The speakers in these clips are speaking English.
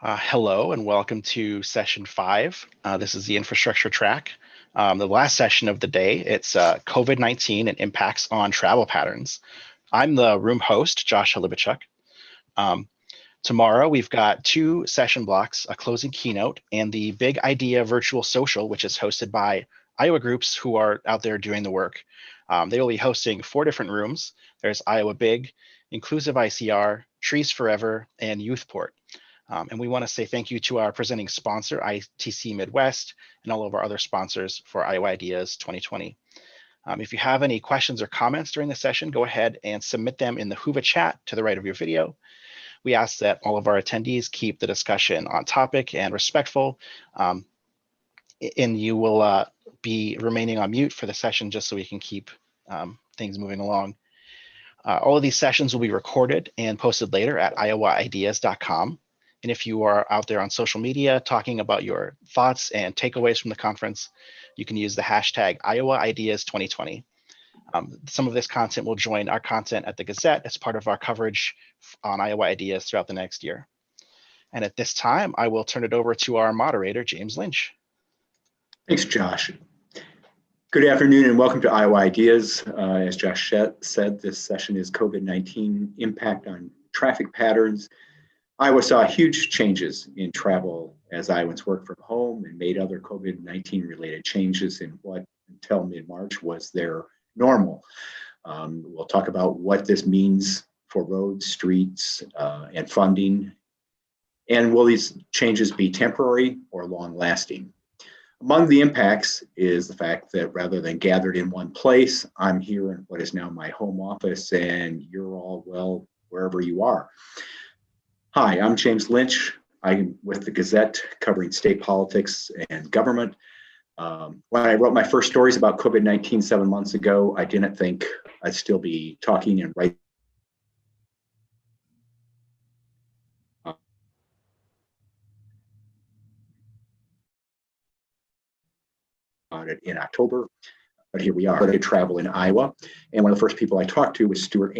Hello and welcome to session 5. This is the infrastructure track. The last session of the day, it's COVID-19 and impacts on travel patterns. I'm the room host, Josh Halibichuk. Tomorrow, we've got 2 session blocks, a closing keynote, and the Big Idea Virtual Social, which is hosted by Iowa groups who are out there doing the work. They will be hosting 4 different rooms. There's Iowa Big, Inclusive ICR, Trees Forever, and Youthport. And we want to say thank you to our presenting sponsor, ITC Midwest, and all of our other sponsors for Iowa Ideas 2020. If you have any questions or comments during the session, go ahead and submit them in the Whova chat to the right of your video. We ask that all of our attendees keep the discussion on topic and respectful. And you will be remaining on mute for the session just so we can keep things moving along. All of these sessions will be recorded and posted later at iowaideas.com. And if you are out there on social media talking about your thoughts and takeaways from the conference, you can use the hashtag IowaIdeas2020. Some of this content will join our content at the Gazette as part of our coverage on Iowa Ideas throughout the next year. And at this time, I will turn it over to our moderator, James Lynch. Thanks, Josh. Good afternoon and welcome to Iowa Ideas. As Josh said, this session is COVID-19 impact on traffic patterns. Iowa saw huge changes in travel as Iowans worked from home and made other COVID-19 related changes in what until mid-March was their normal. We'll talk about what this means for roads, streets, and funding. And will these changes be temporary or long-lasting? Among the impacts is the fact that rather than gathered in one place, I'm here in what is now my home office and you're all, well, wherever you are. Hi, I'm James Lynch. I'm with the Gazette covering state politics and government. When I wrote my first stories about COVID-19 7 months ago, I didn't think I'd still be talking and writing about it in October, but here we are. I travel in Iowa, and one of the first people I talked to was Stuart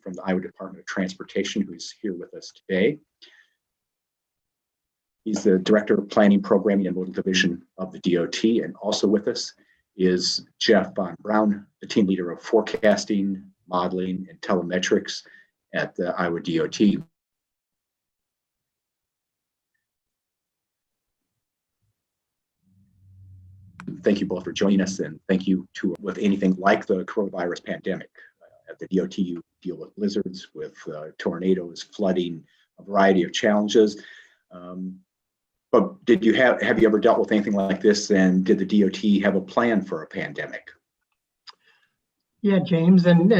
from the Iowa Department of Transportation, who's here with us today. He's the Director of Planning, Programming, and Modal Division of the DOT, and also with us is Jeff Von Braun, the team leader of forecasting, modeling, and telemetrics at the Iowa DOT. Thank you both for joining us, and thank you to with anything like the coronavirus pandemic. At the DOT, you deal with blizzards, with tornadoes, flooding, a variety of challenges. But have you ever dealt with anything like this? And did the DOT have a plan for a pandemic? Yeah, James, and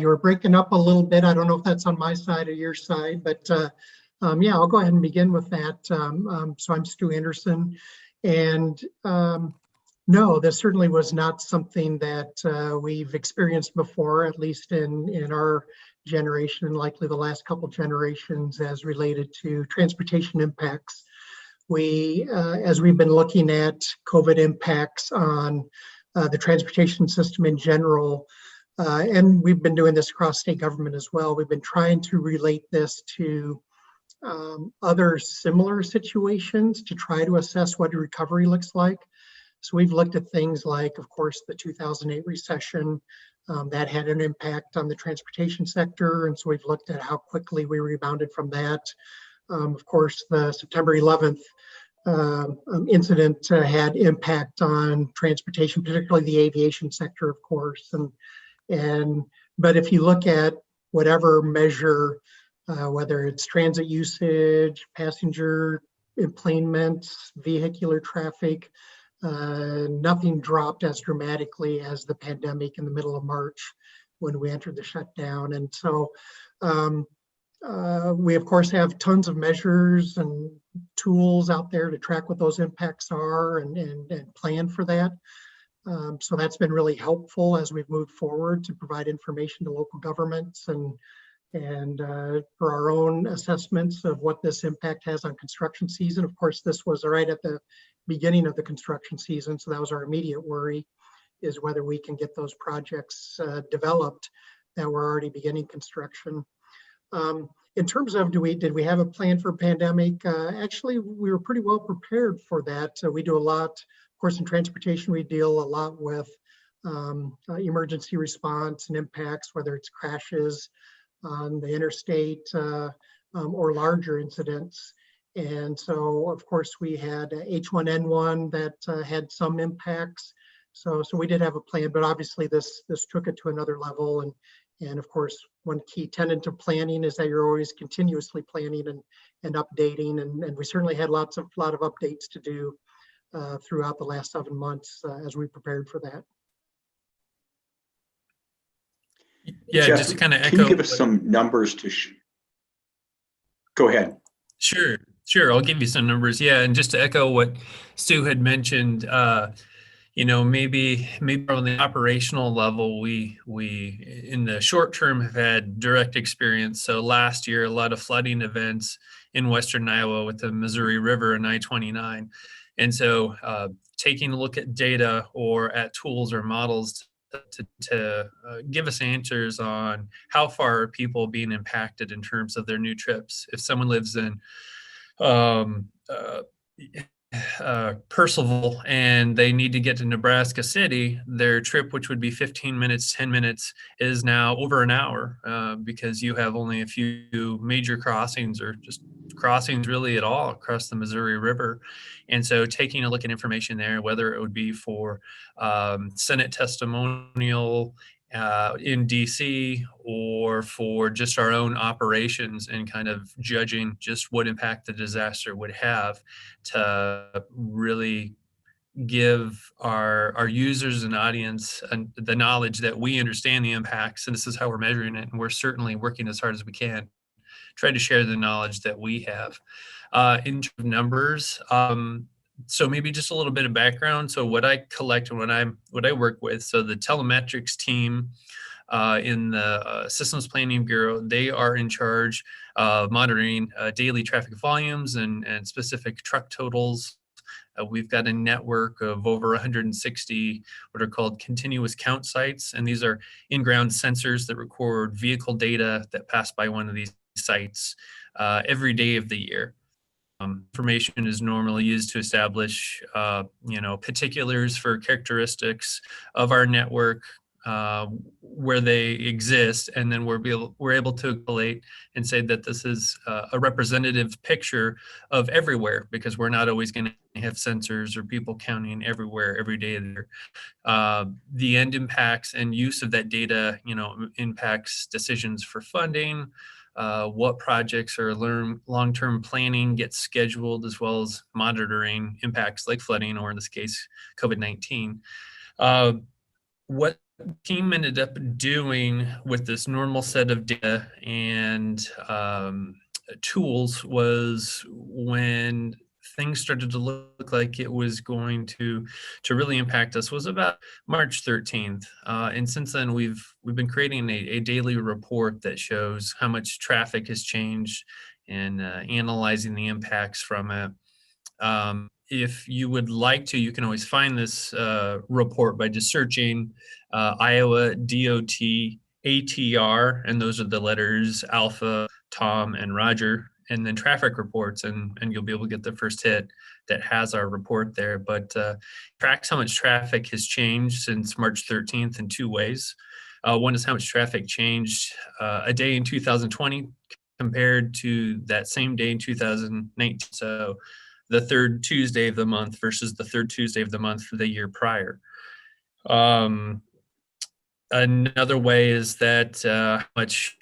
you were breaking up a little bit. I don't know if that's on my side or your side, but yeah, I'll go ahead and begin with that. So I'm Stu Anderson, and no, this certainly was not something that we've experienced before, at least in our generation and likely the last couple generations as related to transportation impacts. As we've been looking at COVID impacts on the transportation system in general, and we've been doing this across state government as well, we've been trying to relate this to other similar situations to try to assess what recovery looks like. So we've looked at things like, of course, the 2008 recession that had an impact on the transportation sector. And so we've looked at how quickly we rebounded from that. Of course, the September 11th incident had impact on transportation, particularly the aviation sector, of course. But if you look at whatever measure, whether it's transit usage, passenger enplanements, vehicular traffic, nothing dropped as dramatically as the pandemic in the middle of March when we entered the shutdown. And so we, of course, have tons of measures and tools out there to track what those impacts are and plan for that. So that's been really helpful as we've moved forward to provide information to local governments and for our own assessments of what this impact has on construction season. Of course, this was right at the beginning of the construction season, so that was our immediate worry, is whether we can get those projects developed that were already beginning construction. In terms of did we have a plan for pandemic? Actually, we were pretty well prepared for that. We do a lot, of course, in transportation. We deal a lot with emergency response and impacts, whether it's crashes on the interstate or larger incidents. And so, of course, we had H1N1 that had some impacts. So we did have a plan, but obviously this took it to another level. And of course, one key tenet of planning is that you're always continuously planning and updating. And we certainly had a lot of updates to do throughout the last 7 months as we prepared for that. Yeah, Jeff, just to kind of echo. Can you give us some numbers to Go ahead. Sure. I'll give you some numbers. Yeah, and just to echo what Stu had mentioned, maybe on the operational level, we in the short term have had direct experience. So last year, a lot of flooding events in Western Iowa with the Missouri River and I-29. And so taking a look at data or at tools or models to give us answers on how far are people being impacted in terms of their new trips. If someone lives in Percival and they need to get to Nebraska City, their trip, which would be 15 minutes, 10 minutes, is now over an hour because you have only a few major crossings or just crossings really at all across the Missouri River. And so taking a look at information there, whether it would be for Senate testimonial in DC or for just our own operations and kind of judging just what impact the disaster would have to really give our users and audience the knowledge that we understand the impacts, and this is how we're measuring it, and we're certainly working as hard as we can try to share the knowledge that we have. In terms of numbers, so maybe just a little bit of background. So what I collect and what I work with, so the telemetrics team in the Systems Planning Bureau, they are in charge of monitoring daily traffic volumes and specific truck totals. We've got a network of over 160 what are called continuous count sites, and these are in-ground sensors that record vehicle data that pass by one of these sites every day of the year. Information is normally used to establish, particulars for characteristics of our network, where they exist, and then we're able to collate and say that this is a representative picture of everywhere, because we're not always going to have sensors or people counting everywhere every day there. The end impacts and use of that data, impacts decisions for funding, what projects or long-term planning gets scheduled, as well as monitoring impacts like flooding, or in this case, COVID-19. What the team ended up doing with this normal set of data and tools was, when things started to look like it was going to really impact us, was about March 13th. And since then, we've been creating a daily report that shows how much traffic has changed and analyzing the impacts from it. If you would like to, you can always find this report by just searching Iowa DOT ATR, and those are the letters Alpha, Tom, and Roger, and then traffic reports, and you'll be able to get the first hit that has our report there. But tracks how much traffic has changed since March 13th in two ways. One is how much traffic changed a day in 2020 compared to that same day in 2019. So the third Tuesday of the month versus the third Tuesday of the month for the year prior. Another way is that how much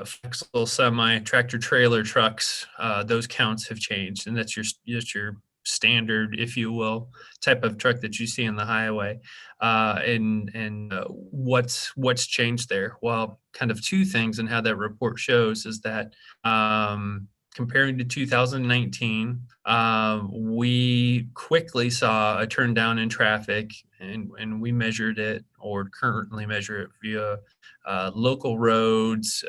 flexible semi, tractor trailer trucks, those counts have changed, and that's your standard, if you will, type of truck that you see on the highway. And what's changed there? Well, kind of two things, and how that report shows is that comparing to 2019, we quickly saw a turn down in traffic, and we measured it, or currently measure it, via local roads,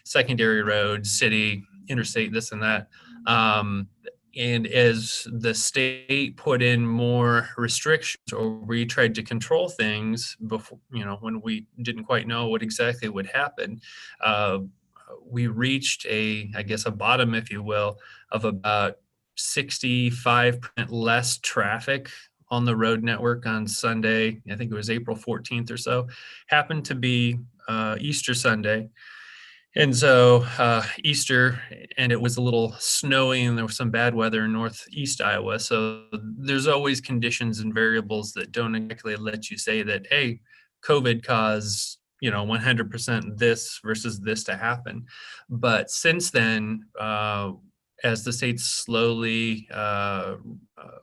secondary roads, city, interstate, this and that. And as the state put in more restrictions, or we tried to control things before, when we didn't quite know what exactly would happen, we reached I guess a bottom, if you will, of about 65% less traffic on the road network on Sunday. I think it was April 14th or so. Happened to be Easter Sunday. And so Easter, and it was a little snowy and there was some bad weather in northeast Iowa. So there's always conditions and variables that don't exactly let you say that, hey, COVID caused 100% this versus this to happen. But since then, as the states slowly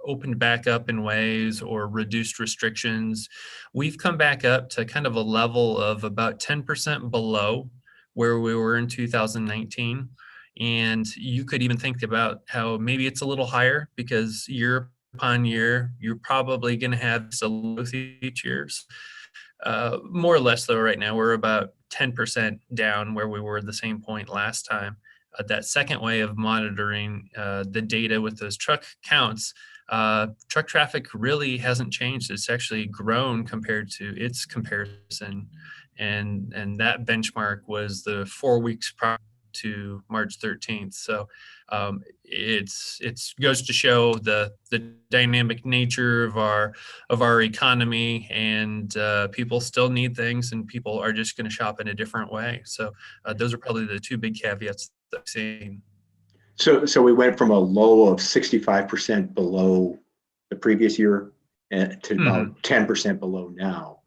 opened back up in ways or reduced restrictions, we've come back up to kind of a level of about 10% below where we were in 2019. And you could even think about how maybe it's a little higher because year upon year, you're probably going to have some growth each year. More or less though, right now, we're about 10% down where we were at the same point last time. That second way of monitoring the data with those truck counts, truck traffic really hasn't changed. It's actually grown compared to its comparison. And that benchmark was the 4 weeks prior to March 13th. So it's goes to show the dynamic nature of our economy, and people still need things, and people are just going to shop in a different way. So those are probably the two big caveats that I've seen. So we went from a low of 65% below the previous year to about 10% below now.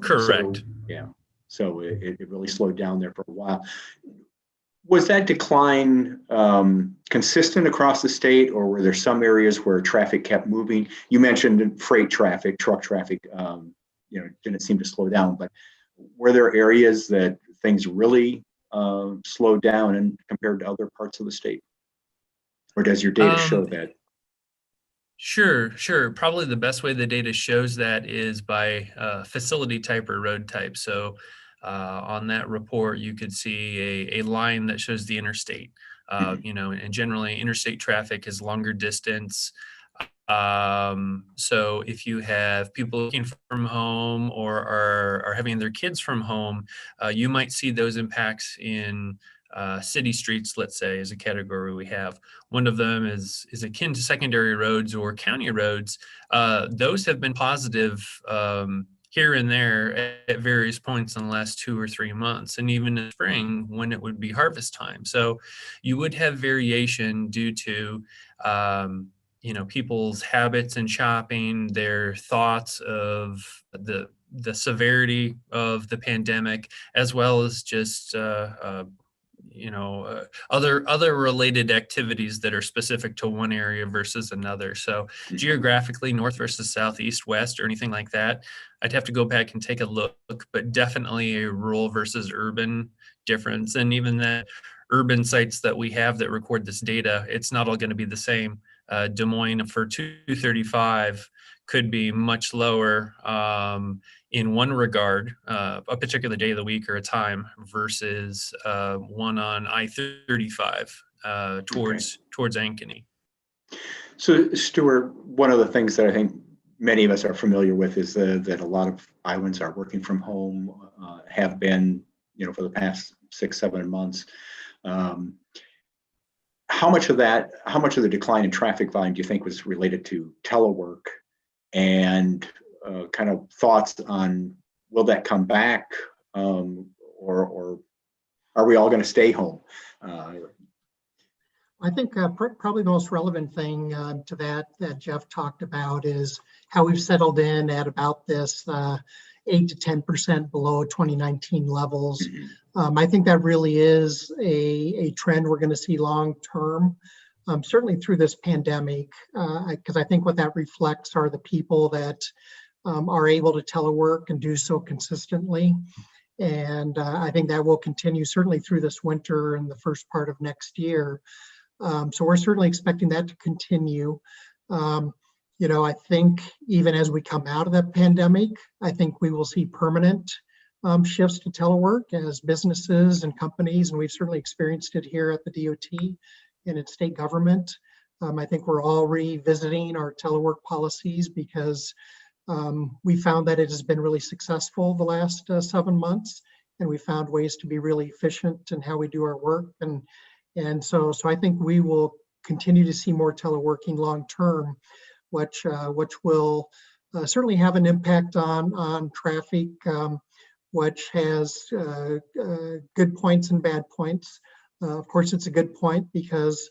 Correct. So it really slowed down there for a while. Was that decline consistent across the state, or were there some areas where traffic kept moving? You mentioned freight traffic, truck traffic, didn't seem to slow down, but were there areas that things really slowed down and compared to other parts of the state? Or does your data show that? Sure. Probably the best way the data shows that is by facility type or road type. So on that report, you could see a line that shows the interstate. And generally interstate traffic is longer distance. So if you have people working from home or are having their kids from home, you might see those impacts in city streets, let's say, is a category we have. One of them is akin to secondary roads or county roads. Those have been positive here and there at various points in the last 2 or 3 months, and even in spring when it would be harvest time. So you would have variation due to people's habits in shopping, their thoughts of the severity of the pandemic, as well as just other related activities that are specific to one area versus another. So geographically, north versus south, east, west, or anything like that, I'd have to go back and take a look, but definitely a rural versus urban difference. And even the urban sites that we have that record this data, it's not all going to be the same. Des Moines for 235 could be much lower in one regard, a particular day of the week or a time, versus one on I-35 towards Ankeny. So Stuart, one of the things that I think many of us are familiar with is that a lot of Iowans are working from home, have been, for the past 6-7 months. How much of the decline in traffic volume do you think was related to telework, and kind of thoughts on will that come back, or are we all going to stay home? I think probably the most relevant thing to that Jeff talked about is how we've settled in at about this 8 to 10% below 2019 levels. I think that really is a trend we're going to see long term, certainly through this pandemic, because I think what that reflects are the people that are able to telework and do so consistently. And I think that will continue certainly through this winter and the first part of next year. So we're certainly expecting that to continue. I think even as we come out of the pandemic, I think we will see permanent shifts to telework as businesses and companies, and we've certainly experienced it here at the DOT and in state government. I think we're all revisiting our telework policies because we found that it has been really successful the last 7 months, we found ways to be really efficient in how we do our work. And so I think we will continue to see more teleworking long term, which will certainly have an impact on traffic, which has good points and bad points. Of course, it's a good point because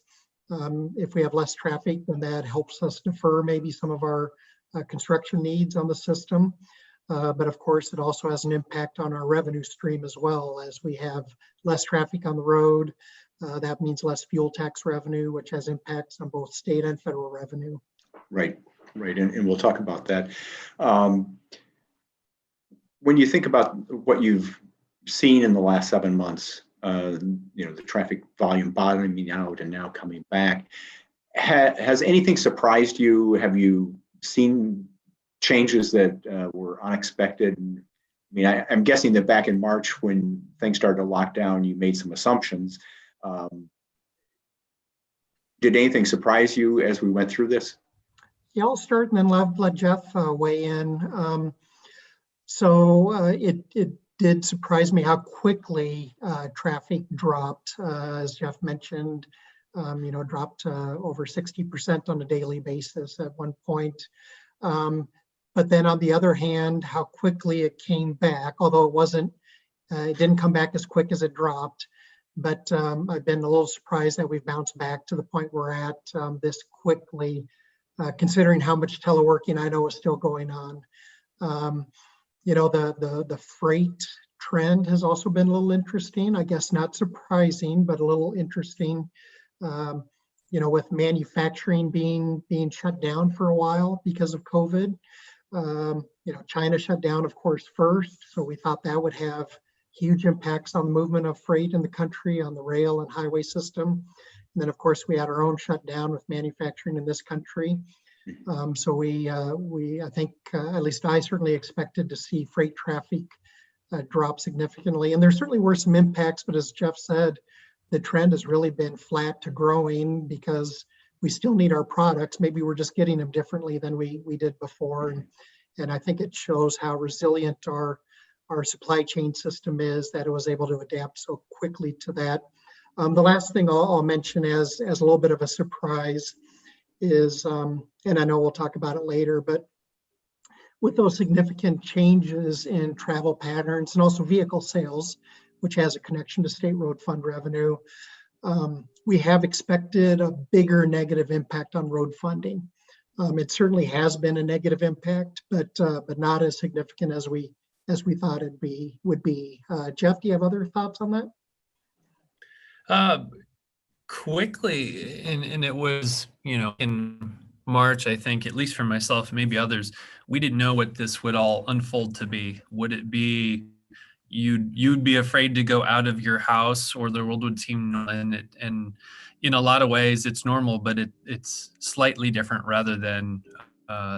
if we have less traffic, then that helps us defer maybe some of our construction needs on the system. But of course, it also has an impact on our revenue stream as well. As we have less traffic on the road, that means less fuel tax revenue, which has impacts on both state and federal revenue. Right. And we'll talk about that. When you think about what you've seen in the last 7 months, the traffic volume bottoming out and now coming back, has anything surprised you? Have you seen changes that were unexpected? I mean, I'm guessing that back in March when things started to lock down, you made some assumptions. Did anything surprise you as we went through this? Yeah, I'll start and then let Jeff weigh in. It did surprise me how quickly traffic dropped, as Jeff mentioned. Dropped over 60% on a daily basis at one point. But then on the other hand, how quickly it came back, although it didn't come back as quick as it dropped. But I've been a little surprised that we've bounced back to the point we're at this quickly, considering how much teleworking I know is still going on. The freight trend has also been a little interesting. I guess not surprising, but a little interesting. With manufacturing being shut down for a while because of COVID. China shut down, of course, first. So we thought that would have huge impacts on the movement of freight in the country, on the rail and highway system. And then, of course, we had our own shutdown with manufacturing in this country. So I think, at least I certainly expected to see freight traffic drop significantly. And there certainly were some impacts, but as Jeff said, the trend has really been flat to growing because we still need our products. Maybe we're just getting them differently than we did before. And I think it shows how resilient our supply chain system is, that it was able to adapt so quickly to that. The last thing I'll mention as a little bit of a surprise is, and I know we'll talk about it later, but with those significant changes in travel patterns and also vehicle sales, which has a connection to state road fund revenue, we have expected a bigger negative impact on road funding. It certainly has been a negative impact, but not as significant as we thought it would be. Jeff, do you have other thoughts on that? Quickly, and it was, in March, I think, at least for myself, maybe others, we didn't know what this would all unfold to be. Would it be you'd be afraid to go out of your house, or the world would seem, and in a lot of ways it's normal, but it's slightly different rather than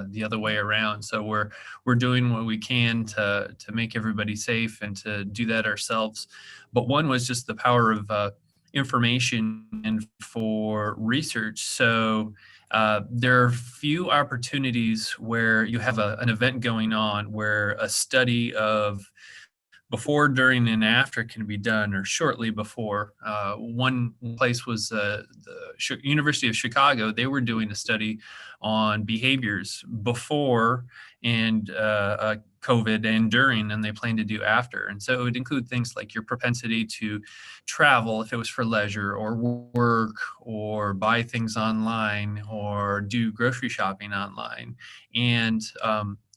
the other way around. So we're doing what we can to make everybody safe and to do that ourselves. But one was just the power of information and for research. So there are few opportunities where you have an event going on where a study of before, during, and after can be done, or shortly before. One place was the University of Chicago. They were doing a study on behaviors before and COVID and during, and they plan to do after. And so it would include things like your propensity to travel, if it was for leisure or work, or buy things online, or do grocery shopping online. And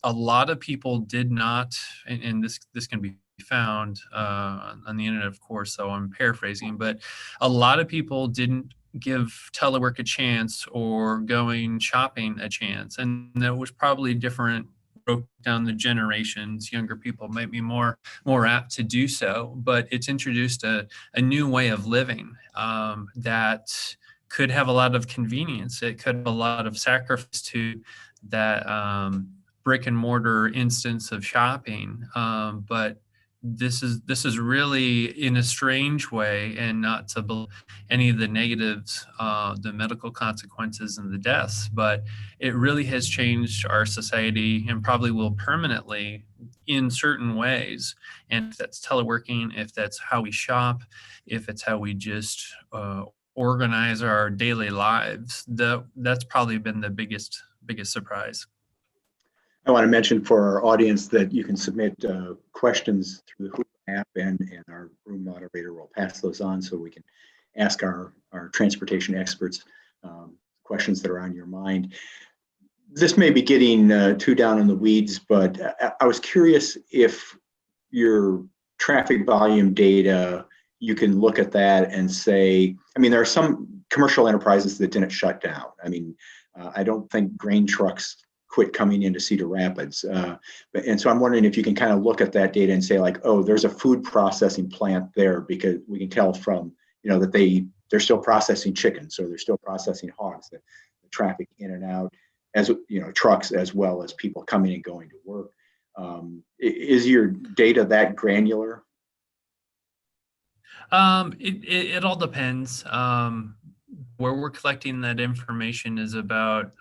a lot of people did not, and this can be found on the internet, of course, so I'm paraphrasing, but a lot of people didn't give telework a chance or going shopping a chance. And that was probably different, broke down the generations. Younger people might be more apt to do so, but it's introduced a new way of living that could have a lot of convenience. It could have a lot of sacrifice to that brick and mortar instance of shopping, but this is really, in a strange way, and not to any of the negatives, the medical consequences and the deaths, but it really has changed our society and probably will permanently in certain ways. And if that's teleworking, if that's how we shop, if it's how we just organize our daily lives, that's probably been the biggest surprise. I want to mention for our audience that you can submit questions through the Hoop app, and our room moderator will pass those on so we can ask our transportation experts questions that are on your mind. This may be getting too down in the weeds, but I was curious if your traffic volume data, you can look at that and say, I mean, there are some commercial enterprises that didn't shut down. I mean, I don't think grain trucks quit coming into Cedar Rapids. And so I'm wondering if you can kind of look at that data and say like, oh, there's a food processing plant there, because we can tell from, that they're still processing chickens, or they're still processing hogs, the traffic in and out, as trucks, as well as people coming and going to work. Is your data that granular? It all depends. Where we're collecting that information is about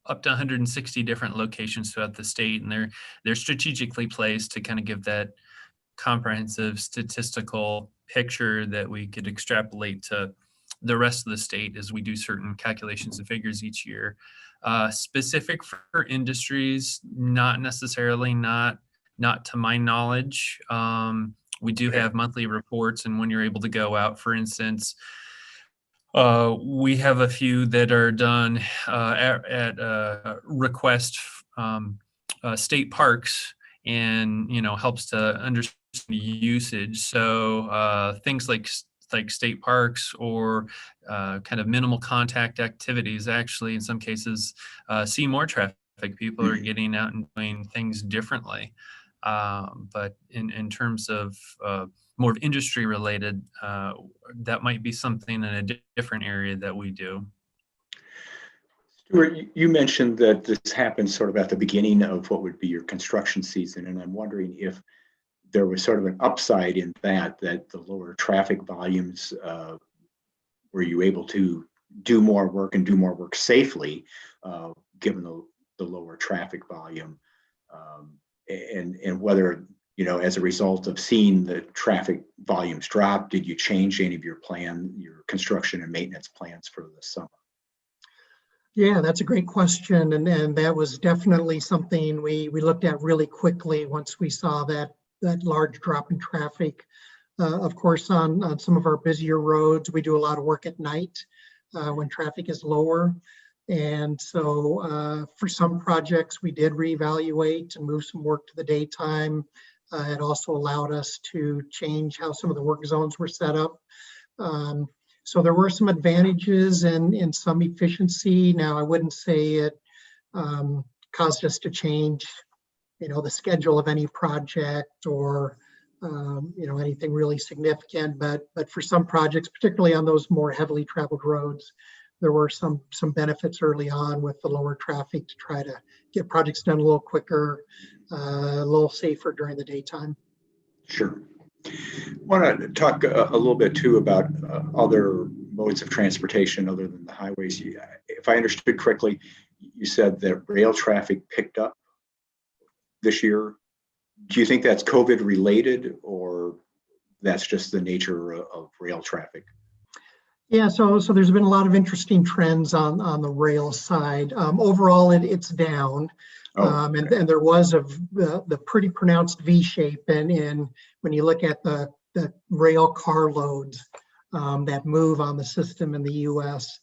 up to 160 different locations throughout the state, and they're strategically placed to kind of give that comprehensive statistical picture that we could extrapolate to the rest of the state as we do certain calculations and figures each year. Specific for industries, not necessarily, not to my knowledge. We do have monthly reports, and when you're able to go out, for instance, we have a few that are done at request state parks, and helps to understand usage. So things like state parks, or kind of minimal contact activities, actually in some cases see more traffic. People are getting out and doing things differently. But in terms of more of industry related, that might be something in a different area that we do. Stuart, you mentioned that this happened sort of at the beginning of what would be your construction season, and I'm wondering if there was sort of an upside in that the lower traffic volumes, were you able to do more work and do more work safely, given the lower traffic volume, and whether, as a result of seeing the traffic volumes drop, did you change any of your construction and maintenance plans for the summer? Yeah, that's a great question. And that was definitely something we looked at really quickly once we saw that large drop in traffic. Of course, on some of our busier roads, we do a lot of work at night when traffic is lower. And so for some projects, we did reevaluate and move some work to the daytime. It also allowed us to change how some of the work zones were set up. So there were some advantages and some efficiency. Now, I wouldn't say it caused us to change, the schedule of any project, or anything really significant. But for some projects, particularly on those more heavily traveled roads, there were some benefits early on with the lower traffic to try to get projects done a little quicker, a little safer during the daytime. Sure. I want to talk a little bit too about other modes of transportation other than the highways. If I understood correctly, you said that rail traffic picked up this year. Do you think that's COVID related, or that's just the nature of rail traffic? Yeah, so there's been a lot of interesting trends on the rail side. Overall, it's down. And there was the pretty pronounced V shape, and when you look at the rail car loads that move on the system in the U.S.,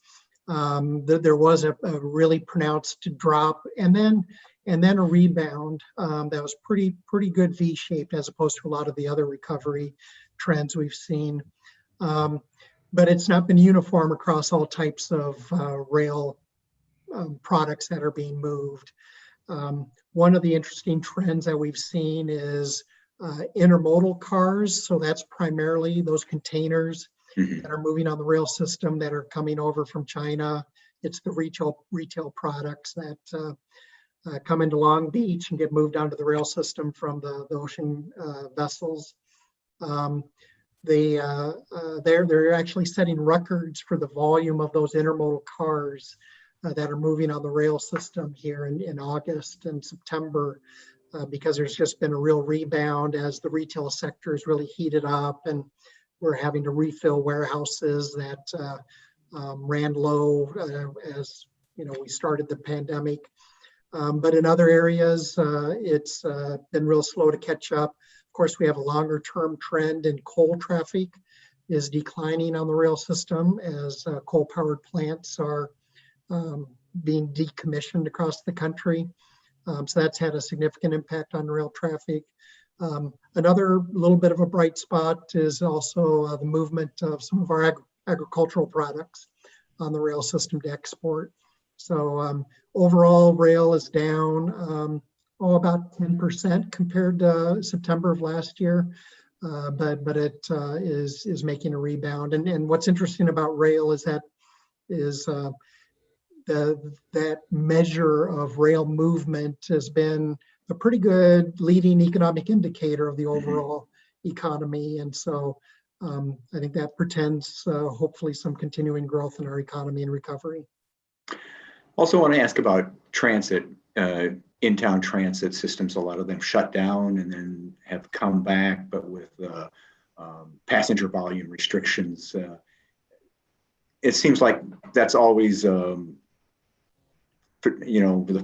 there was a really pronounced drop, and then a rebound that was pretty good V shaped, as opposed to a lot of the other recovery trends we've seen. But it's not been uniform across all types of rail products that are being moved. One of the interesting trends that we've seen is intermodal cars. So that's primarily those containers that are moving on the rail system that are coming over from China. It's the retail products that come into Long Beach and get moved onto the rail system from the ocean vessels. They're actually setting records for the volume of those intermodal cars that are moving on the rail system here in August and September, because there's just been a real rebound as the retail sector has really heated up, and we're having to refill warehouses that ran low as we started the pandemic. But in other areas, it's been real slow to catch up. Of course, we have a longer term trend in coal traffic is declining on the rail system as coal powered plants are being decommissioned across the country. So that's had a significant impact on rail traffic. Another little bit of a bright spot is also the movement of some of our agricultural products on the rail system to export. So overall, rail is down about 10% compared to September of last year, but it is making a rebound. And what's interesting about rail is that that measure of rail movement has been a pretty good leading economic indicator of the overall economy. And so I think that portends hopefully some continuing growth in our economy and recovery. Also want to ask about transit, in-town transit systems. A lot of them shut down and then have come back, but with passenger volume restrictions. It seems like that's always, the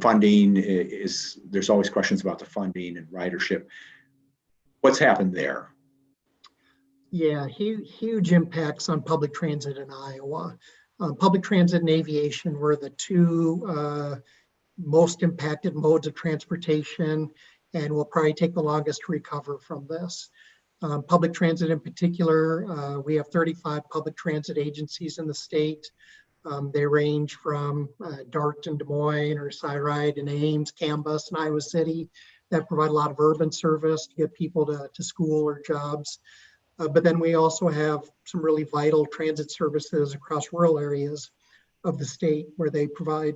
funding there's always questions about the funding and ridership. What's happened there? Yeah, huge impacts on public transit in Iowa. Public transit and aviation were the two most impacted modes of transportation, and will probably take the longest to recover from this. Public transit in particular, we have 35 public transit agencies in the state. They range from Dart and Des Moines, or Cyride and Ames, Canvas and Iowa City, that provide a lot of urban service to get people to school or jobs. But then we also have some really vital transit services across rural areas of the state where they provide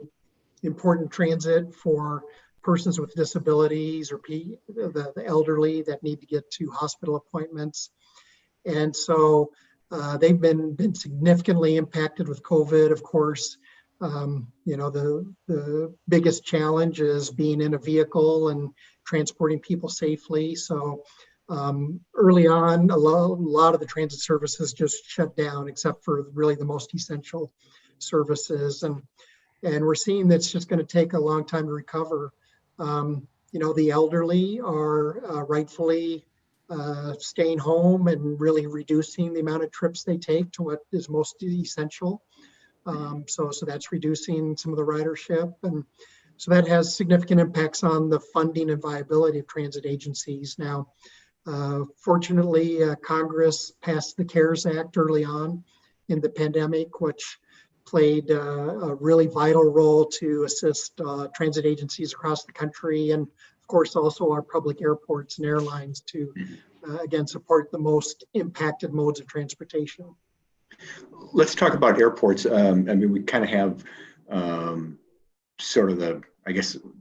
important transit for persons with disabilities or the elderly that need to get to hospital appointments. And so they've been significantly impacted with COVID, of course. The biggest challenge is being in a vehicle and transporting people safely. So early on, a lot of the transit services just shut down, except for really the most essential services. And we're seeing that's just going to take a long time to recover. The elderly are rightfully staying home and really reducing the amount of trips they take to what is most essential. So that's reducing some of the ridership. And so that has significant impacts on the funding and viability of transit agencies. Now, fortunately, Congress passed the CARES Act early on in the pandemic, which played a really vital role to assist transit agencies across the country, and of course also our public airports and airlines to again support the most impacted modes of transportation. Let's talk about airports. We kind of have sort of the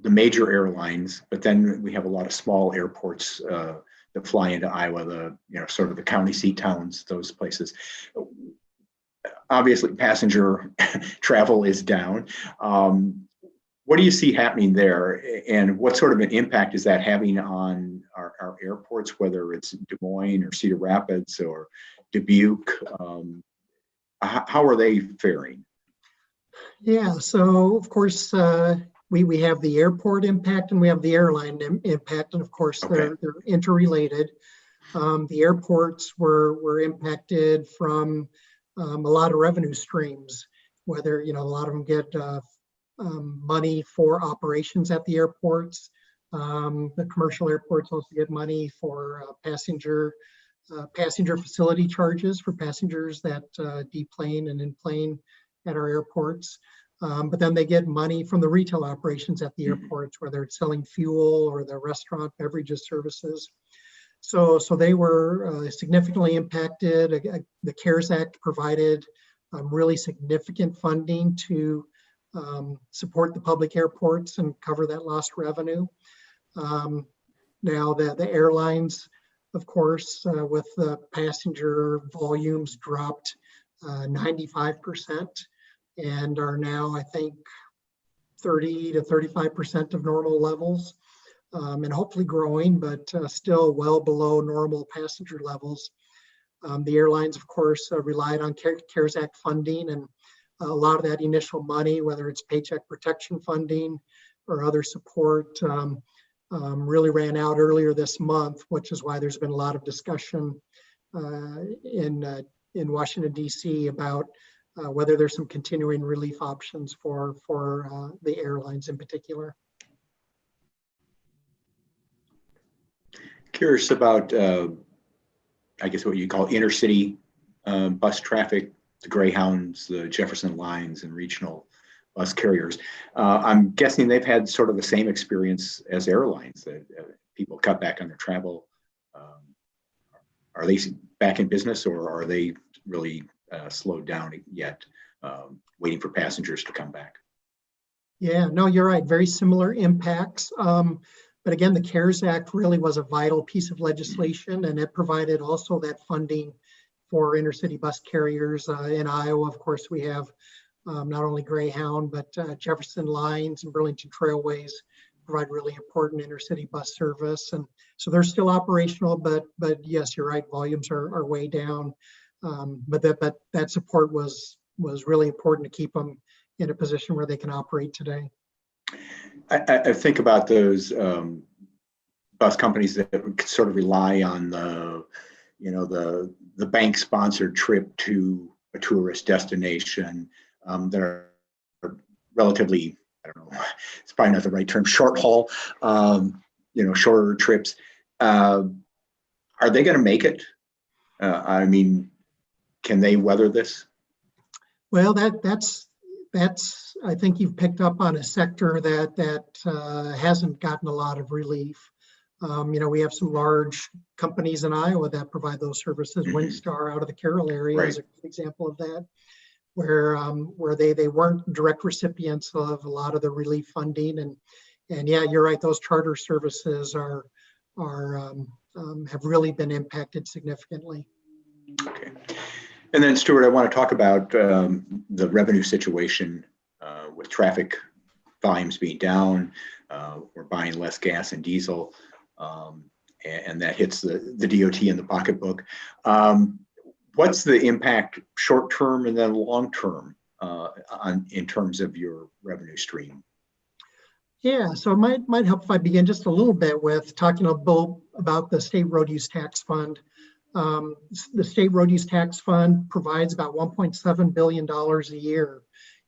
major airlines, but then we have a lot of small airports that fly into Iowa, sort of the county seat towns, those places. Obviously, passenger travel is down. What do you see happening there, and what sort of an impact is that having on our airports, whether it's Des Moines or Cedar Rapids or Dubuque? How are they faring? Yeah, so of course, we have the airport impact and we have the airline impact, and of course they're interrelated. The airports were impacted from a lot of revenue streams, whether a lot of them get money for operations at the airports. The commercial airports also get money for passenger facility charges for passengers that deplane and enplane at our airports. But then they get money from the retail operations at the airports, whether it's selling fuel or the restaurant beverages services. So they were significantly impacted. The CARES Act provided really significant funding to support the public airports and cover that lost revenue. Now the airlines, of course, with the passenger volumes dropped 95% and are now, I think, 30 to 35% of normal levels, and hopefully growing, but still well below normal passenger levels. The airlines, of course, relied on CARES Act funding, and a lot of that initial money, whether it's paycheck protection funding or other support, really ran out earlier this month, which is why there's been a lot of discussion in Washington, D.C. about whether there's some continuing relief options for the airlines in particular. Curious about, I guess what you call intercity bus traffic, the Greyhounds, the Jefferson Lines, and regional bus carriers. I'm guessing they've had sort of the same experience as airlines, that people cut back on their travel. Are they back in business, or are they really slowed down yet, waiting for passengers to come back? Yeah, no, you're right. Very similar impacts. But again, the CARES Act really was a vital piece of legislation, and it provided also that funding for intercity bus carriers. In Iowa, of course, we have not only Greyhound, but Jefferson Lines and Burlington Trailways provide really important intercity bus service. And so they're still operational, but yes, you're right, volumes are way down. But that support was really important to keep them in a position where they can operate today. I think about those bus companies that sort of rely on the bank-sponsored trip to a tourist destination. That are relatively, I don't know, it's probably not the right term, short haul, shorter trips. Are they going to make it? I mean, can they weather this? Well, that's I think you've picked up on a sector that hasn't gotten a lot of relief. We have some large companies in Iowa that provide those services. Windstar out of the Carroll area is a good example of that, where they weren't direct recipients of a lot of the relief funding. And yeah, you're right, those charter services have really been impacted significantly. Okay. And then, Stuart, I want to talk about the revenue situation with traffic volumes being down. We're buying less gas and diesel, and that hits the DOT in the pocketbook. What's the impact short term and then long term in terms of your revenue stream? Yeah, so it might help if I begin just a little bit with talking about the State Road Use Tax Fund. The State Road Use Tax Fund provides about $1.7 billion a year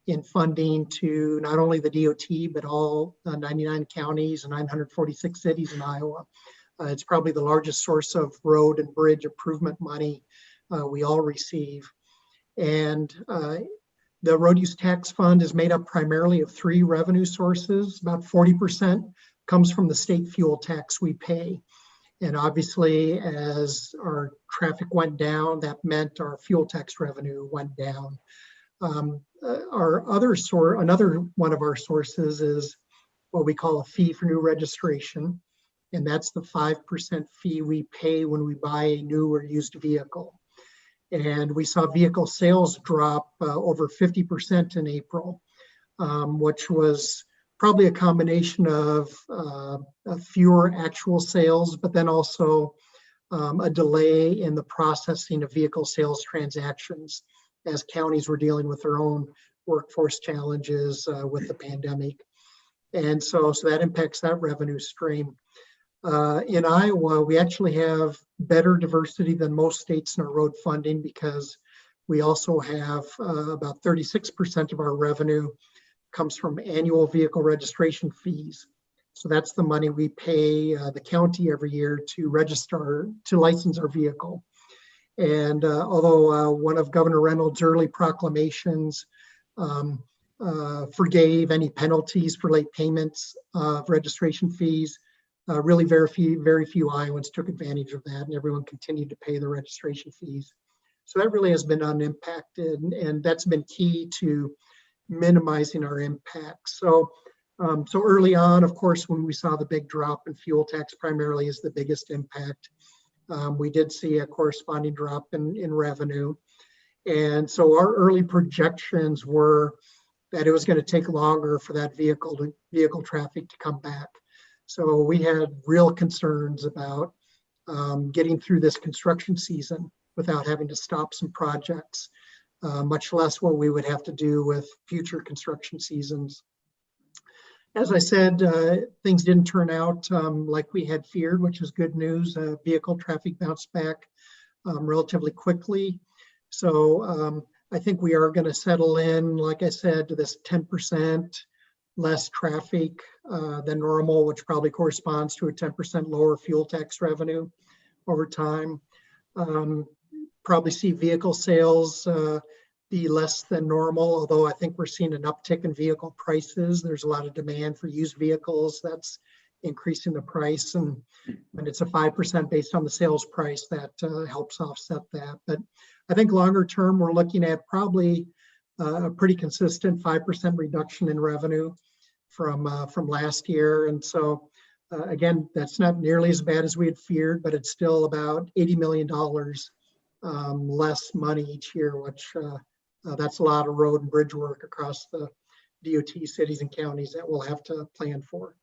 in funding to not only the DOT, but all 99 counties and 946 cities in Iowa. It's probably the largest source of road and bridge improvement money we all receive. And the Road Use Tax Fund is made up primarily of three revenue sources. About 40% comes from the state fuel tax we pay. And obviously, as our traffic went down, that meant our fuel tax revenue went down. Another one of our sources is what we call a fee for new registration. And that's the 5% fee we pay when we buy a new or used vehicle. And we saw vehicle sales drop over 50% in April, which was probably a combination of fewer actual sales, but then also a delay in the processing of vehicle sales transactions as counties were dealing with their own workforce challenges with the pandemic. And so that impacts that revenue stream. In Iowa, we actually have better diversity than most states in our road funding because we also have about 36% of our revenue comes from annual vehicle registration fees. So that's the money we pay the county every year to license our vehicle. And although one of Governor Reynolds' early proclamations forgave any penalties for late payments of registration fees, really very few Iowans took advantage of that, and everyone continued to pay the registration fees. So that really has been unimpacted, and that's been key to minimizing our impact. So early on, of course, when we saw the big drop in fuel tax primarily is the biggest impact, we did see a corresponding drop in revenue. And so our early projections were that it was going to take longer for that vehicle traffic to come back. So we had real concerns about getting through this construction season without having to stop some projects, much less what we would have to do with future construction seasons. As I said, things didn't turn out like we had feared, which is good news. Vehicle traffic bounced back relatively quickly. So I think we are going to settle in, like I said, to this 10% less traffic than normal, which probably corresponds to a 10% lower fuel tax revenue over time. Probably see vehicle sales be less than normal, although I think we're seeing an uptick in vehicle prices. There's a lot of demand for used vehicles. That's increasing the price. And when it's a 5% based on the sales price, that helps offset that. But I think longer term, we're looking at probably a pretty consistent 5% reduction in revenue from last year. And so again, that's not nearly as bad as we had feared, but it's still about $80 million less money each year, which that's a lot of road and bridge work across the DOT cities and counties that we'll have to plan for.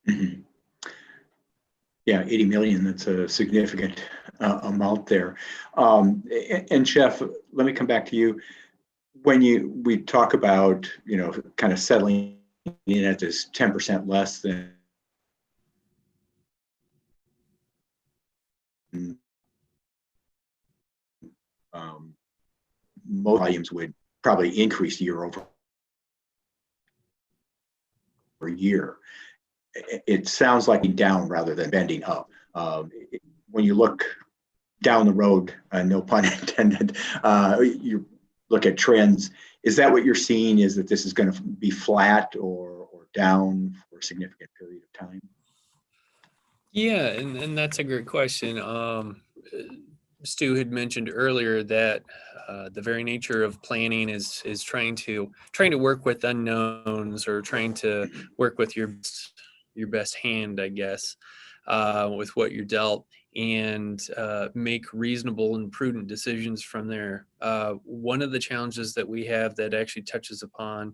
Mm-hmm. Yeah, 80 million, that's a significant amount there. And Jeff, let me come back to you. When we talk about, kind of settling in at this 10% less than most volumes would probably increase year over year. It sounds like down rather than bending up. When you look down the road, no pun intended, you look at trends. Is that what you're seeing? Is that this is going to be flat or down for a significant period of time? Yeah, and that's a great question. Stu had mentioned earlier that the very nature of planning is trying to work with unknowns, or trying to work with your best hand, I guess, with what you're dealt, and make reasonable and prudent decisions from there. One of the challenges that we have that actually touches upon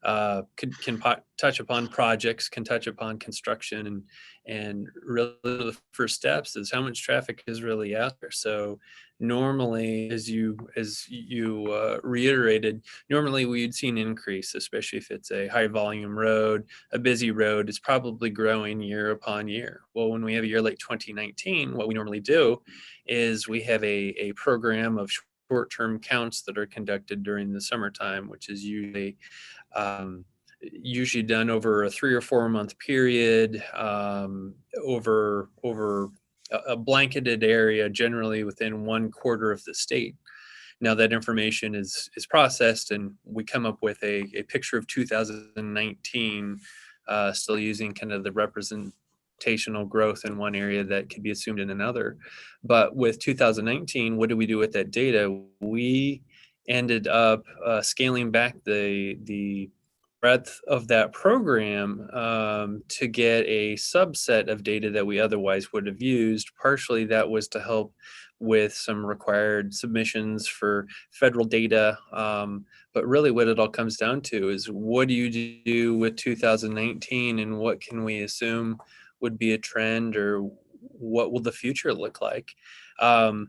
can touch upon projects, can touch upon construction, and really the first steps is how much traffic is really out there. So normally, as you reiterated, normally we'd see an increase, especially if it's a high volume road, a busy road. It's probably growing year upon year. Well, when we have a year like 2019, what we normally do is we have a program of short-term counts that are conducted during the summertime, which is usually done over a 3 or 4 month period, over a blanketed area, generally within 1/4 of the state. Now that information is processed, and we come up with a picture of 2019, still using kind of the representational growth in one area that could be assumed in another. But with 2019, what do we do with that data? We ended up scaling back the breadth of that program to get a subset of data that we otherwise would have used. Partially that was to help with some required submissions for federal data. But really what it all comes down to is, what do you do with 2019, and what can we assume would be a trend, or what will the future look like? And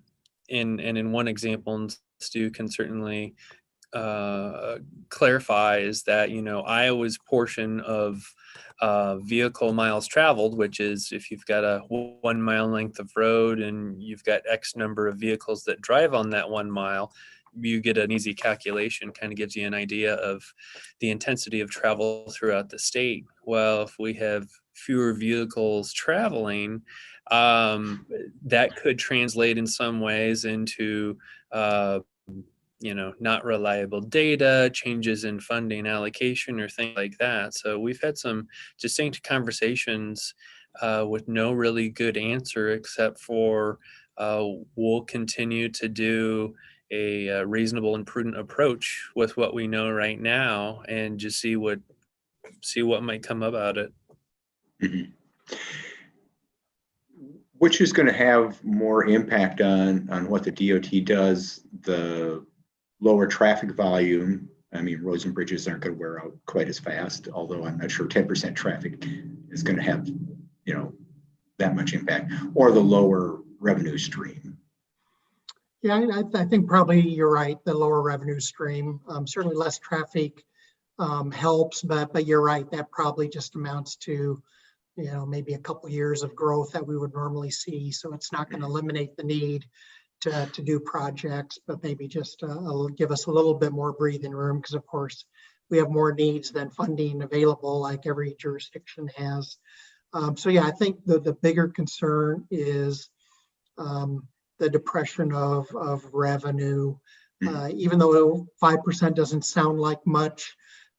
in one example, and Stu can certainly clarify, is that Iowa's portion of vehicle miles traveled, which is if you've got a 1 mile length of road and you've got X number of vehicles that drive on that 1 mile, you get an easy calculation, kind of gives you an idea of the intensity of travel throughout the state. Well, if we have fewer vehicles traveling, that could translate in some ways into not reliable data, changes in funding allocation, or things like that. So we've had some distinct conversations with no really good answer, except for we'll continue to do a reasonable and prudent approach with what we know right now, and just see what might come about it. Mhm. Which is going to have more impact on what the DOT does, the lower traffic volume? I mean, roads and bridges aren't going to wear out quite as fast, although I'm not sure 10% traffic is going to have, that much impact, or the lower revenue stream. Yeah, I think probably you're right. The lower revenue stream, certainly less traffic helps, but you're right. That probably just amounts to, maybe a couple years of growth that we would normally see. So it's not going to eliminate the need to do projects, but maybe just give us a little bit more breathing room, because of course we have more needs than funding available, like every jurisdiction has. So yeah, I think the bigger concern is the depression of revenue. Even though 5% doesn't sound like much,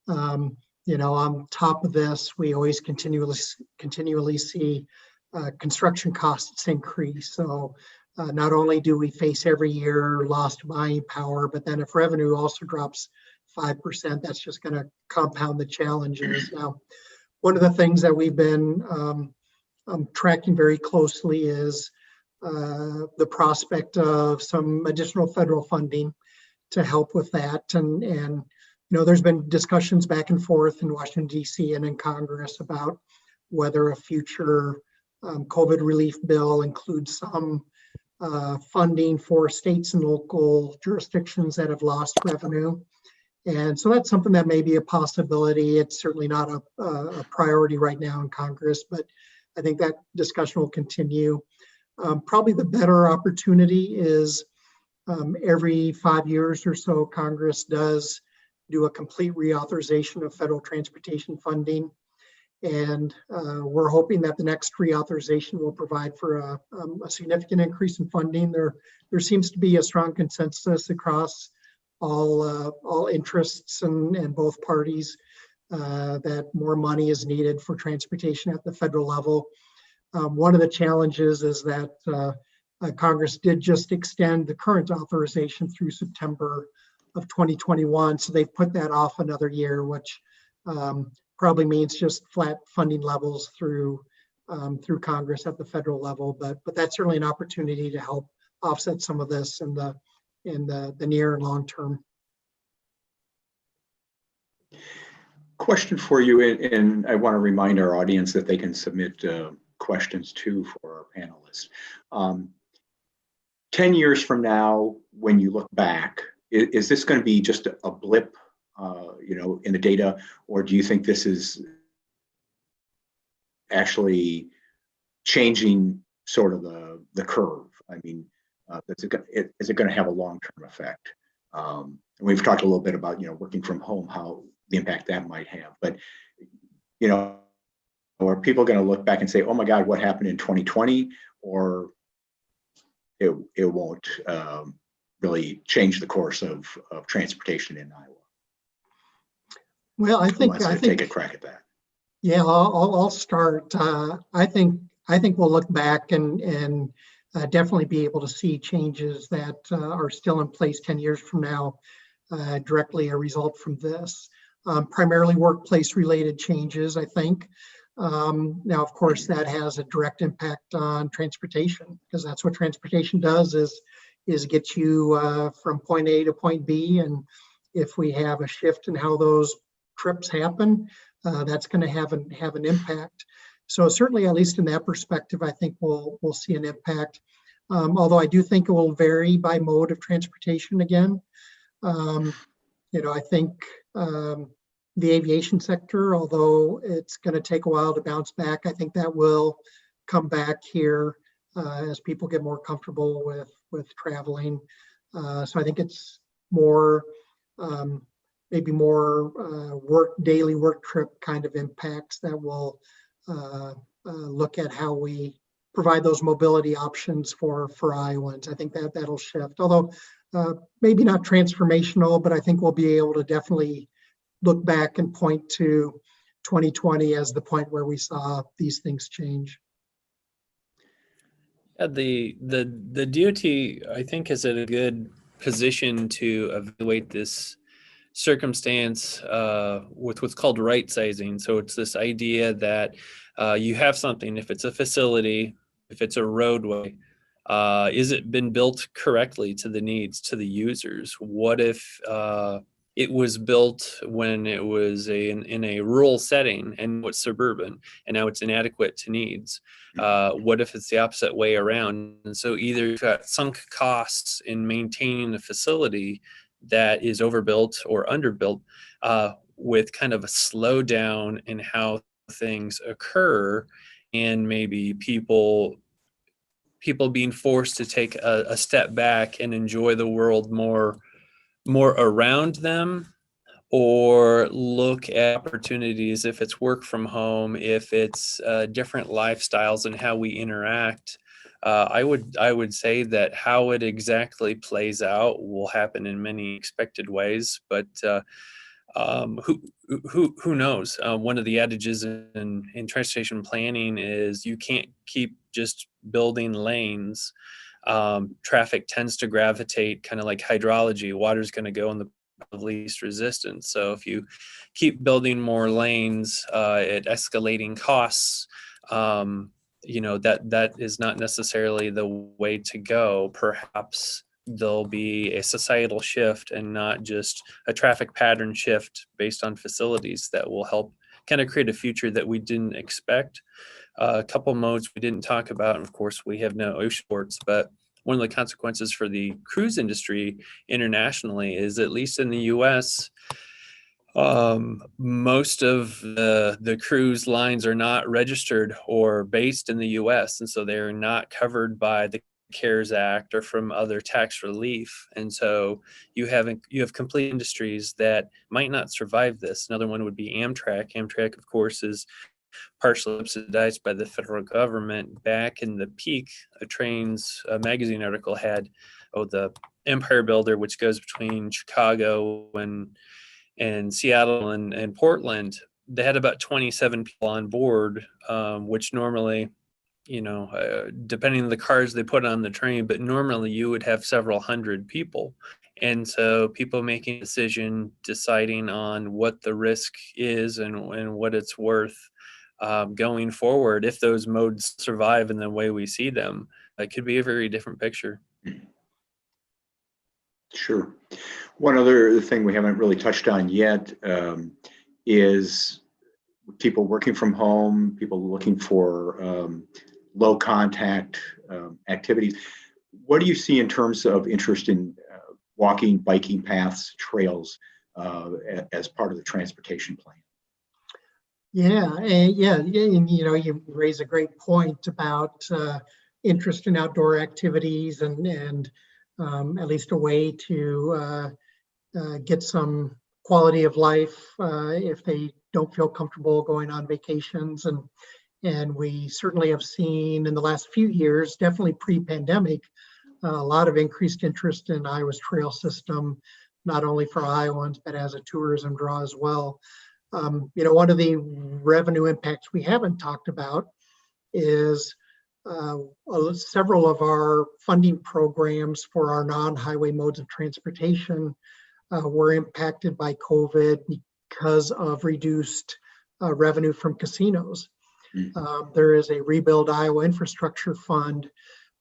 on top of this, we always continually see construction costs increase. So not only do we face every year lost buying power, but then if revenue also drops 5%, that's just going to compound the challenges. Now, one of the things that we've been tracking very closely is the prospect of some additional federal funding to help with that. And there's been discussions back and forth in Washington, D.C. and in Congress about whether a future COVID relief bill includes some funding for states and local jurisdictions that have lost revenue. And so that's something that may be a possibility. It's certainly not a priority right now in Congress, but I think that discussion will continue. Probably the better opportunity is every 5 years or so, Congress does do a complete reauthorization of federal transportation funding. And we're hoping that the next reauthorization will provide for a significant increase in funding. There seems to be a strong consensus across all interests and both parties that more money is needed for transportation at the federal level. One of the challenges is that Congress did just extend the current authorization through September of 2021. So they've put that off another year, which probably means just flat funding levels through Congress at the federal level. But that's certainly an opportunity to help offset some of this in the near and long term. Question for you, and I want to remind our audience that they can submit questions too for our panelists. 10 years from now, when you look back, is this going to be just a blip, in the data, or do you think this is actually changing sort of the curve? I mean, is it going to have a long-term effect? We've talked a little bit about, working from home, how the impact that might have, but, are people going to look back and say, oh my God, what happened in 2020? Or it won't really change the course of transportation in Iowa? Well, I think take a crack at that. Yeah, I'll start. I think we'll look back and definitely be able to see changes that are still in place 10 years from now, directly a result from this. Primarily workplace-related changes, I think. Now, of course, that has a direct impact on transportation, because that's what transportation does is get you from point A to point B. And if we have a shift in how those trips happen, that's going to have an impact. So certainly, at least in that perspective, I think we'll see an impact. Although I do think it will vary by mode of transportation again. I think the aviation sector, although it's going to take a while to bounce back, I think that will come back here as people get more comfortable with traveling. So I think it's more, maybe more daily work trip kind of impacts that will look at how we provide those mobility options for Iowans. I think that'll shift, although maybe not transformational, but I think we'll be able to definitely look back and point to 2020 as the point where we saw these things change. Yeah, the DOT, I think, is at a good positioned to evaluate this circumstance with what's called right sizing. So it's this idea that you have something, if it's a facility, if it's a roadway, is it been built correctly to the needs, to the users? What if it was built when it was in a rural setting and it's suburban, and now it's inadequate to needs? What if it's the opposite way around? And so either you've got sunk costs in maintaining the facility that is overbuilt or underbuilt, with kind of a slowdown in how things occur, and maybe people being forced to take a step back and enjoy the world more around them, or look at opportunities, if it's work from home, if it's different lifestyles and how we interact. I would say that how it exactly plays out will happen in many expected ways, but who knows? One of the adages in transportation planning is you can't keep just building lanes. Traffic tends to gravitate, kind of like hydrology. Water's going to go in the of least resistance. So if you keep building more lanes at escalating costs, that is not necessarily the way to go. Perhaps there'll be a societal shift and not just a traffic pattern shift based on facilities that will help kind of create a future that we didn't expect. A couple modes we didn't talk about, and of course we have no ocean ports, but one of the consequences for the cruise industry internationally is, at least in the US, most of the cruise lines are not registered or based in the US, and so they're not covered by the CARES Act or from other tax relief. And so you have complete industries that might not survive this. Another one would be Amtrak. Amtrak, of course, is partially subsidized by the federal government. Back in the peak, a Trains magazine article had, the Empire Builder, which goes between Chicago and Seattle and Portland. They had about 27 people on board, which normally, depending on the cars they put on the train, but normally you would have several hundred people. And so people making a decision, deciding on what the risk is and what it's worth going forward, if those modes survive in the way we see them, it could be a very different picture. Sure. One other thing we haven't really touched on yet is people working from home, people looking for low contact activities. What do you see in terms of interest in walking, biking paths, trails as part of the transportation plan? Yeah, and you raise a great point about interest in outdoor activities and at least a way to get some quality of life if they don't feel comfortable going on vacations. And we certainly have seen in the last few years, definitely pre-pandemic, a lot of increased interest in Iowa's trail system, not only for Iowans, but as a tourism draw as well. One of the revenue impacts we haven't talked about is several of our funding programs for our non-highway modes of transportation were impacted by COVID because of reduced revenue from casinos. There is a Rebuild Iowa Infrastructure Fund,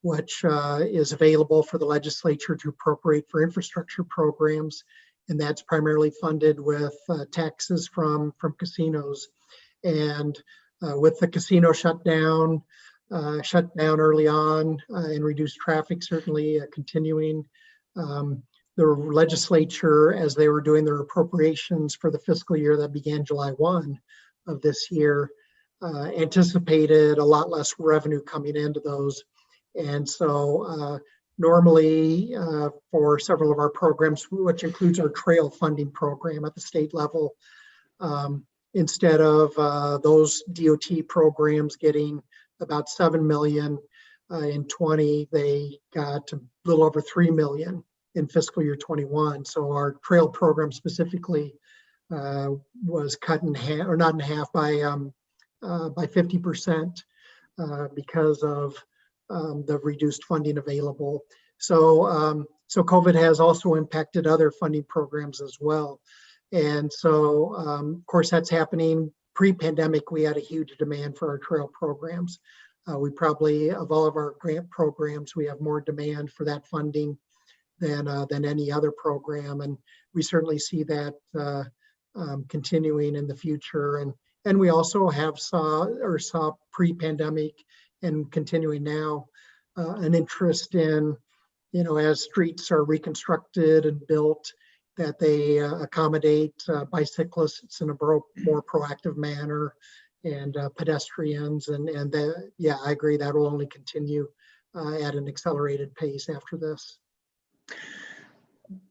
which is available for the legislature to appropriate for infrastructure programs. And that's primarily funded with taxes from casinos. And with the casino shutdown early on and reduced traffic certainly continuing, the legislature, as they were doing their appropriations for the fiscal year that began July 1 of this year, anticipated a lot less revenue coming into those. And so normally for several of our programs, which includes our trail funding program at the state level, instead of those DOT programs getting about 7 million in 20, they got a little over 3 million in fiscal year 21. So our trail program specifically was cut in half, or not in half, by 50% because of the reduced funding available. So So COVID has also impacted other funding programs as well. And so, of course, that's happening. Pre-pandemic, we had a huge demand for our trail programs. We probably, of all of our grant programs, we have more demand for that funding than any other program. And we certainly see that continuing in the future. And we also have saw pre-pandemic and continuing now an interest in, as streets are reconstructed and built, that they accommodate bicyclists in a more proactive manner and pedestrians. And yeah, I agree that will only continue at an accelerated pace after this.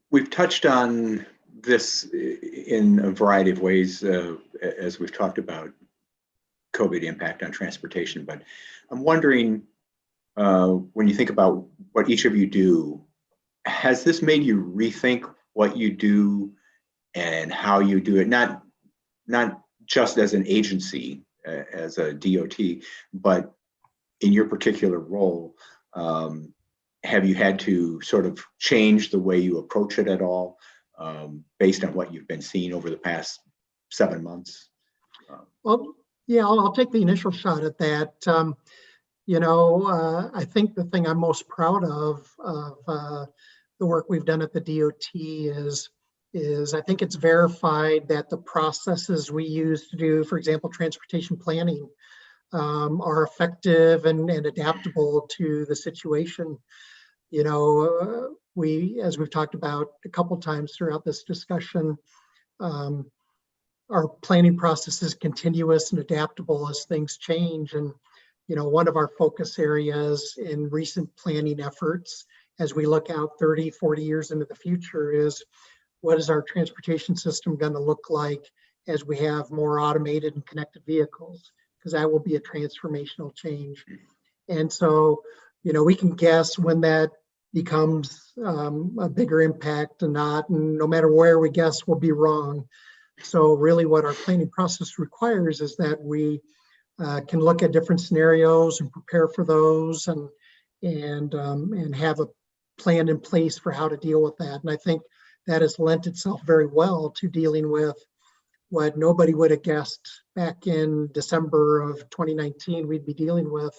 We've touched on this in a variety of ways as we've talked about COVID impact on transportation, but I'm wondering, when you think about what each of you do, has this made you rethink what you do and how you do it? Not just as an agency, as a DOT, but in your particular role, have you had to sort of change the way you approach it at all, based on what you've been seeing over the past 7 months? Well, yeah, I'll take the initial shot at that. I think the thing I'm most proud of the work we've done at the DOT is I think it's verified that the processes we use to do, for example, transportation planning, are effective and adaptable to the situation. As we've talked about a couple times throughout this discussion, our planning process is continuous and adaptable as things change. And, one of our focus areas in recent planning efforts, as we look out 30, 40 years into the future, is what is our transportation system going to look like as we have more automated and connected vehicles? Because that will be a transformational change. And so, we can guess when that becomes a bigger impact or not, and no matter where we guess, we'll be wrong. So really what our planning process requires is that we can look at different scenarios and prepare for those and have a plan in place for how to deal with that. And I think that has lent itself very well to dealing with what nobody would have guessed back in December of 2019 we'd be dealing with.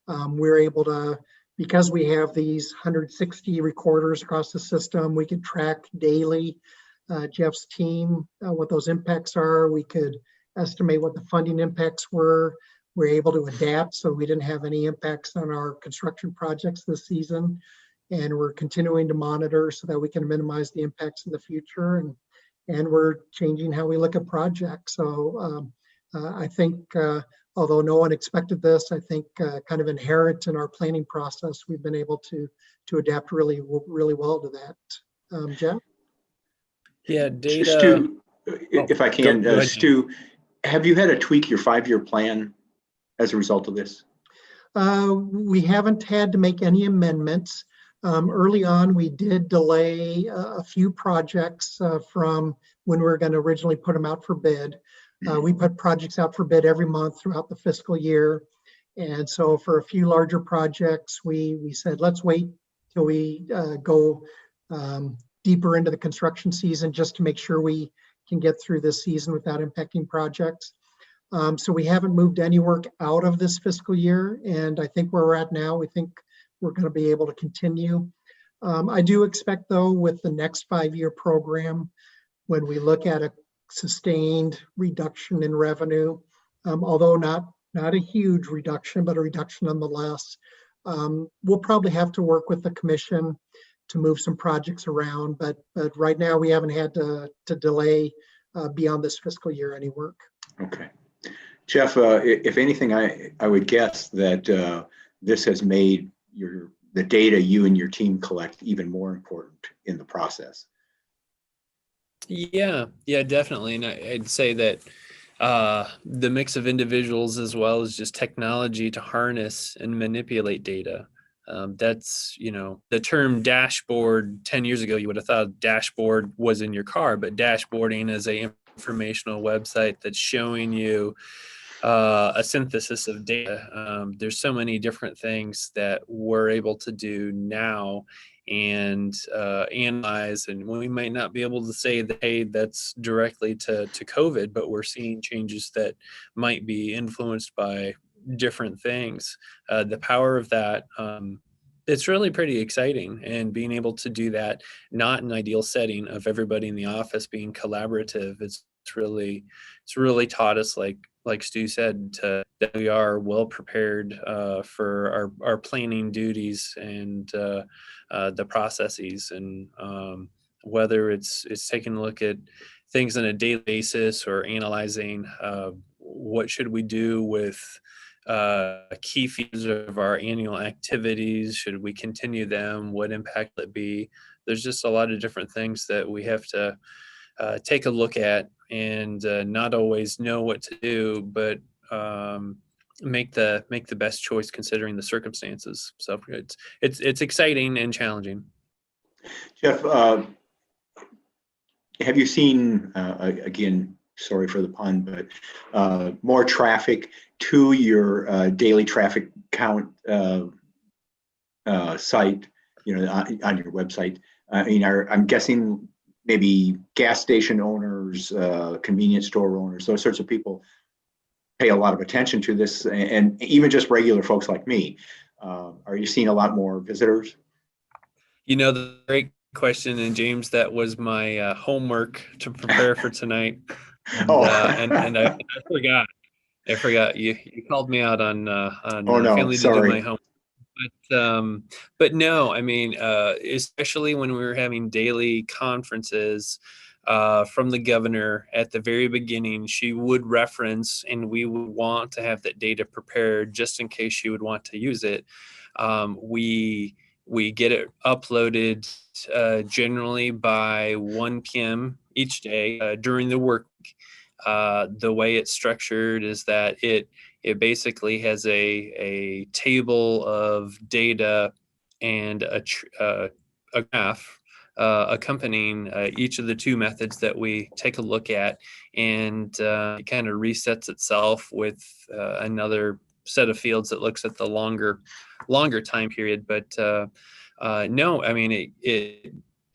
We're able to, because we have these 160 recorders across the system, we could track daily Jeff's team, what those impacts are. We could estimate what the funding impacts were. We're able to adapt, so we didn't have any impacts on our construction projects this season. And we're continuing to monitor so that we can minimize the impacts in the future. And we're changing how we look at projects. So I think, although no one expected this, I think kind of inherent in our planning process, we've been able to adapt really well to that. Jeff? Yeah, data. Stu, if I can, go ahead, Stu, have you had to tweak your 5-year plan as a result of this? We haven't had to make any amendments. Early on, we did delay a few projects from when we were going to originally put them out for bid. We put projects out for bid every month throughout the fiscal year. And so for a few larger projects, we said, let's wait till we go deeper into the construction season just to make sure we can get through this season without impacting projects. So we haven't moved any work out of this fiscal year. And I think where we're at now, we think we're going to be able to continue. I do expect, though, with the next 5-year program, when we look at a sustained reduction in revenue, although not a huge reduction, but a reduction nonetheless, we'll probably have to work with the commission to move some projects around. But right now, we haven't had to delay beyond this fiscal year any work. Okay. Jeff, if anything, I would guess that this has made the data you and your team collect even more important in the process. Yeah, definitely. And I'd say that the mix of individuals as well as just technology to harness and manipulate data. That's, the term dashboard 10 years ago, you would have thought dashboard was in your car, but dashboarding is a informational website that's showing you a synthesis of data. There's so many different things that we're able to do now and analyze, and we might not be able to say that, hey, that's directly to COVID, but we're seeing changes that might be influenced by different things. The power of that, it's really pretty exciting, and being able to do that, not in an ideal setting of everybody in the office being collaborative. It's really taught us, like Stu said, that we are well prepared for our planning duties and the processes, and whether it's taking a look at things on a daily basis or analyzing what should we do with key features of our annual activities. Should we continue them? What impact will it be? There's just a lot of different things that we have to take a look at, and not always know what to do, but make the best choice considering the circumstances. So it's exciting and challenging. Jeff, have you seen, again, sorry for the pun, but more traffic to your daily traffic count site, on your website? I mean, I'm guessing maybe gas station owners, convenience store owners, those sorts of people pay a lot of attention to this, and even just regular folks like me. Are you seeing a lot more visitors? The great question, and James, that was my homework to prepare for tonight. And I forgot. You called me out on Oh, no, failing to sorry. do my homework. But no, I mean, especially when we were having daily conferences from the governor at the very beginning, she would reference, and we would want to have that data prepared just in case she would want to use it. We get it uploaded generally by 1 p.m. each day during the work week. The way it's structured is that it basically has a table of data and a graph accompanying each of the two methods that we take a look at, and it kind of resets itself with another set of fields that looks at the longer time period. But no, I mean,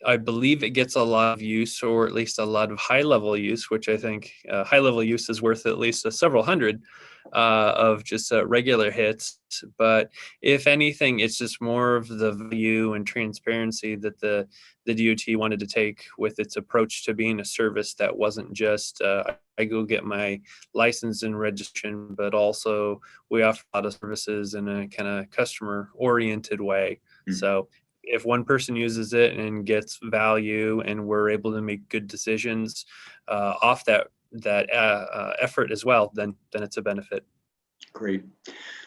I believe it gets a lot of use, or at least a lot of high-level use, which I think high-level use is worth at least several hundred of just regular hits. But if anything, it's just more of the value and transparency that the DOT wanted to take with its approach to being a service that wasn't just I go get my license and registration, but also we offer a lot of services in a kind of customer-oriented way. Mm-hmm. So if one person uses it and gets value, and we're able to make good decisions off that effort as well, then it's a benefit. Great.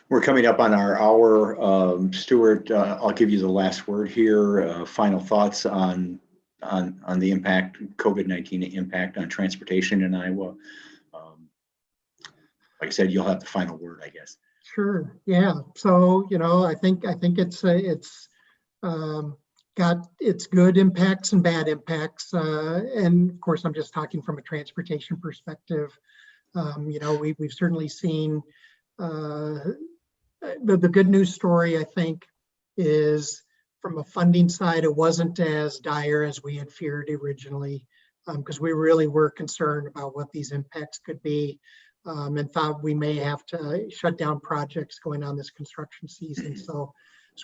We're coming up on our hour. Stuart, I'll give you the last word here. Final thoughts on the impact, COVID-19 impact on transportation in Iowa. Like I said, you'll have the final word, I guess. Sure. Yeah. So I think it's got its good impacts and bad impacts. And of course, I'm just talking from a transportation perspective. We've certainly seen the good news story, I think, is from a funding side, it wasn't as dire as we had feared originally, because we really were concerned about what these impacts could be, and thought we may have to shut down projects going on this construction season. So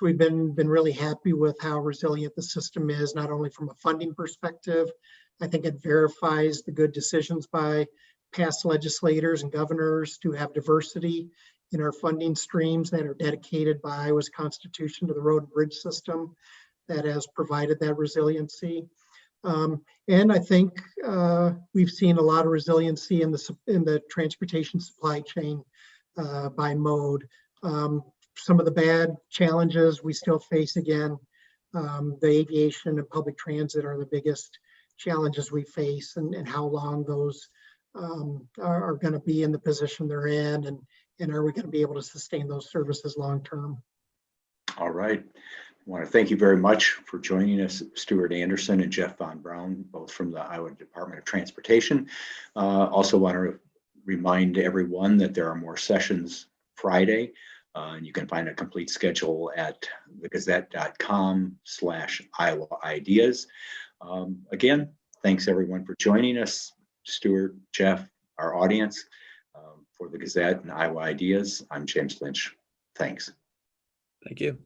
we've been really happy with how resilient the system is, not only from a funding perspective. I think it verifies the good decisions by past legislators and governors to have diversity in our funding streams that are dedicated by Iowa's Constitution to the road and bridge system that has provided that resiliency. And I think we've seen a lot of resiliency in the transportation supply chain by mode. Some of the bad challenges we still face, again, the aviation and public transit are the biggest challenges we face, and how long those are going to be in the position they're in, and are we going to be able to sustain those services long term. All right. I want to thank you very much for joining us, Stuart Anderson and Jeff Von Braun, both from the Iowa Department of Transportation. Also want to remind everyone that there are more sessions Friday, and you can find a complete schedule at thegazette.com/Iowa Ideas. Again, thanks everyone for joining us. Stuart, Jeff, our audience, for the Gazette and Iowa Ideas. I'm James Lynch. Thanks. Thank you.